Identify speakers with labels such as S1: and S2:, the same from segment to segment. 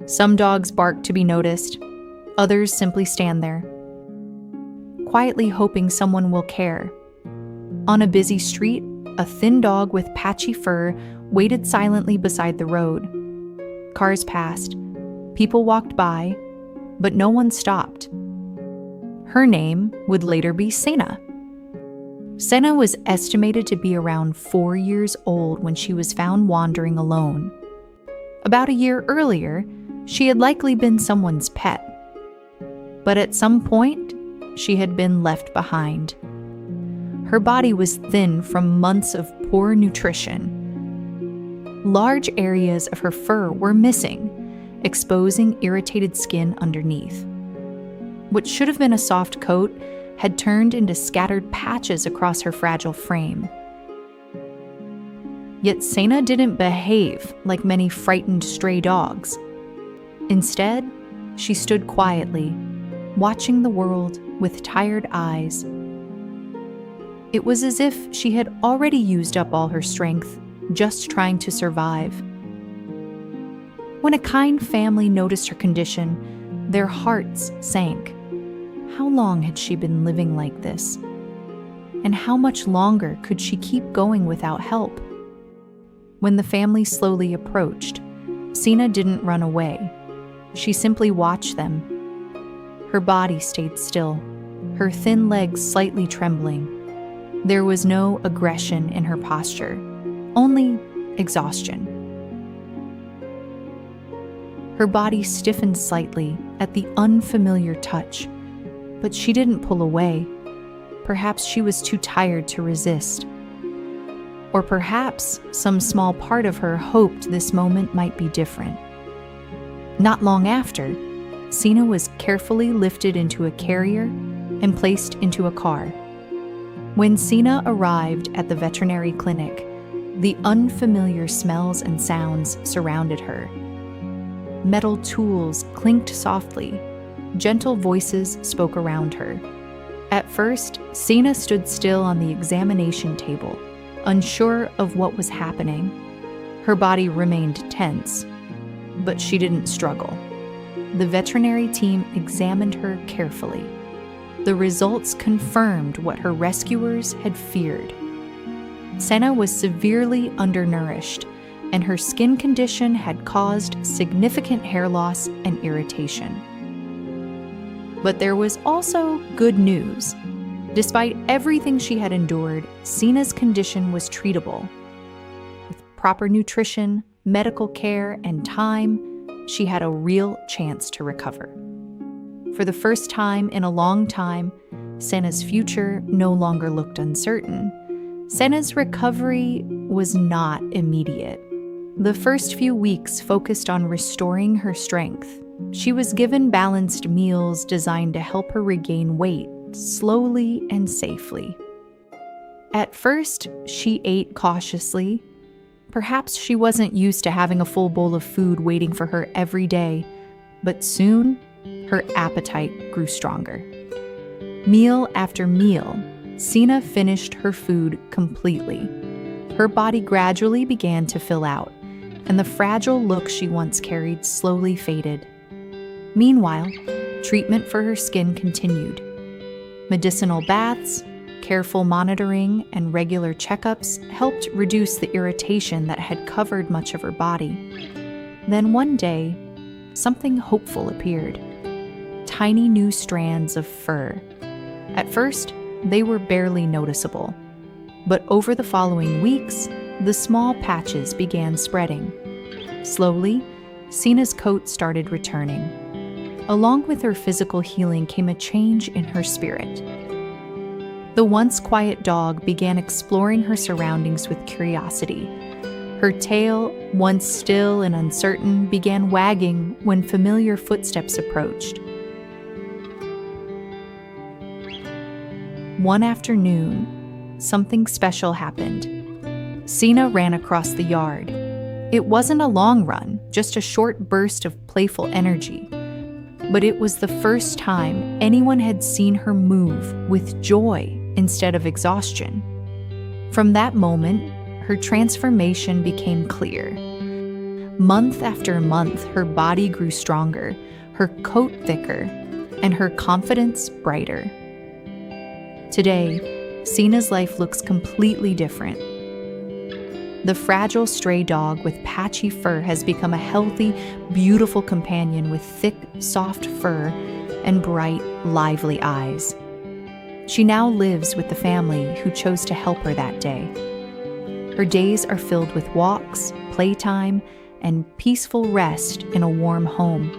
S1: Some dogs bark to be noticed, others simply stand there, quietly hoping someone will care. On a busy street, a thin dog with patchy fur waited silently beside the road. Cars passed, people walked by, but no one stopped. Her name would later be Sena. Sena was estimated to be around 4 years old when she was found wandering alone. About a year earlier, she had likely been someone's pet. But at some point, she had been left behind. Her body was thin from months of poor nutrition. Large areas of her fur were missing, exposing irritated skin underneath. What should have been a soft coat had turned into scattered patches across her fragile frame. Yet Sena didn't behave like many frightened stray dogs. Instead, she stood quietly, watching the world with tired eyes. It was as if she had already used up all her strength, just trying to survive. When a kind family noticed her condition, their hearts sank. How long had she been living like this? And how much longer could she keep going without help? When the family slowly approached, Sena didn't run away. She simply watched them. Her body stayed still, her thin legs slightly trembling. There was no aggression in her posture, only exhaustion. Her body stiffened slightly at the unfamiliar touch, but she didn't pull away. Perhaps she was too tired to resist. Or perhaps some small part of her hoped this moment might be different. Not long after, Sena was carefully lifted into a carrier and placed into a car. When Sena arrived at the veterinary clinic, the unfamiliar smells and sounds surrounded her. Metal tools clinked softly. Gentle voices spoke around her. At first, Sena stood still on the examination table, unsure of what was happening. Her body remained tense, but she didn't struggle. The veterinary team examined her carefully. The results confirmed what her rescuers had feared. Sena was severely undernourished, and her skin condition had caused significant hair loss and irritation. But there was also good news. Despite everything she had endured, Sena's condition was treatable. With proper nutrition, medical care, and time, she had a real chance to recover. For the first time in a long time, Sena's future no longer looked uncertain. Sena's recovery was not immediate. The first few weeks focused on restoring her strength. She was given balanced meals designed to help her regain weight slowly and safely. At first, she ate cautiously. Perhaps she wasn't used to having a full bowl of food waiting for her every day, but soon, her appetite grew stronger. Meal after meal, Sena finished her food completely. Her body gradually began to fill out, and the fragile look she once carried slowly faded. Meanwhile, treatment for her skin continued. Medicinal baths, careful monitoring, and regular checkups helped reduce the irritation that had covered much of her body. Then one day, something hopeful appeared. Tiny new strands of fur. At first, they were barely noticeable, but over the following weeks, the small patches began spreading. Slowly, Sena's coat started returning. Along with her physical healing came a change in her spirit. The once quiet dog began exploring her surroundings with curiosity. Her tail, once still and uncertain, began wagging when familiar footsteps approached. One afternoon, something special happened. Sena ran across the yard. It wasn't a long run, just a short burst of playful energy. But it was the first time anyone had seen her move with joy instead of exhaustion. From that moment, her transformation became clear. Month after month, her body grew stronger, her coat thicker, and her confidence brighter. Today, Sena's life looks completely different. The fragile stray dog with patchy fur has become a healthy, beautiful companion with thick, soft fur and bright, lively eyes. She now lives with the family who chose to help her that day. Her days are filled with walks, playtime, and peaceful rest in a warm home.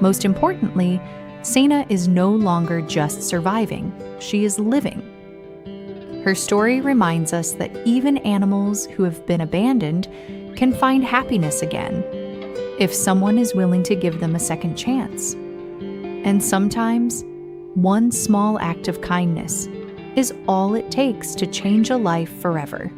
S1: Most importantly, Sena is no longer just surviving, she is living. Her story reminds us that even animals who have been abandoned can find happiness again if someone is willing to give them a second chance. And sometimes, one small act of kindness is all it takes to change a life forever.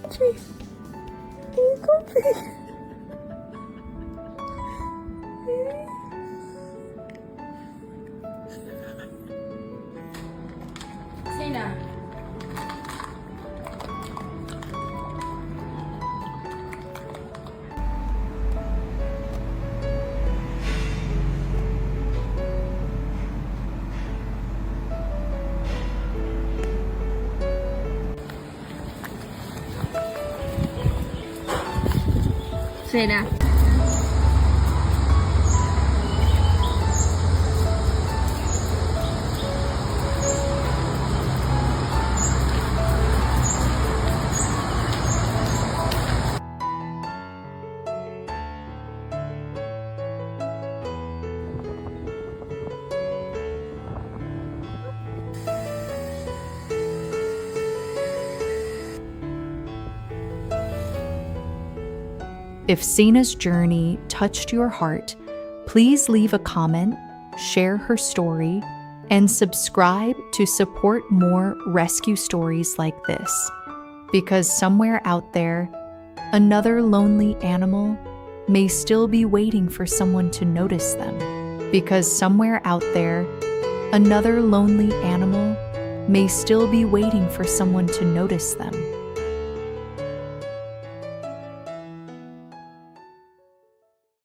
S2: Please, please go, please. Sena. Sena.
S1: If Sena's journey touched your heart, please leave a comment, share her story, and subscribe to support more rescue stories like this. Because somewhere out there, another lonely animal may still be waiting for someone to notice them. Because somewhere out there, Another lonely animal may still be waiting for someone to notice them.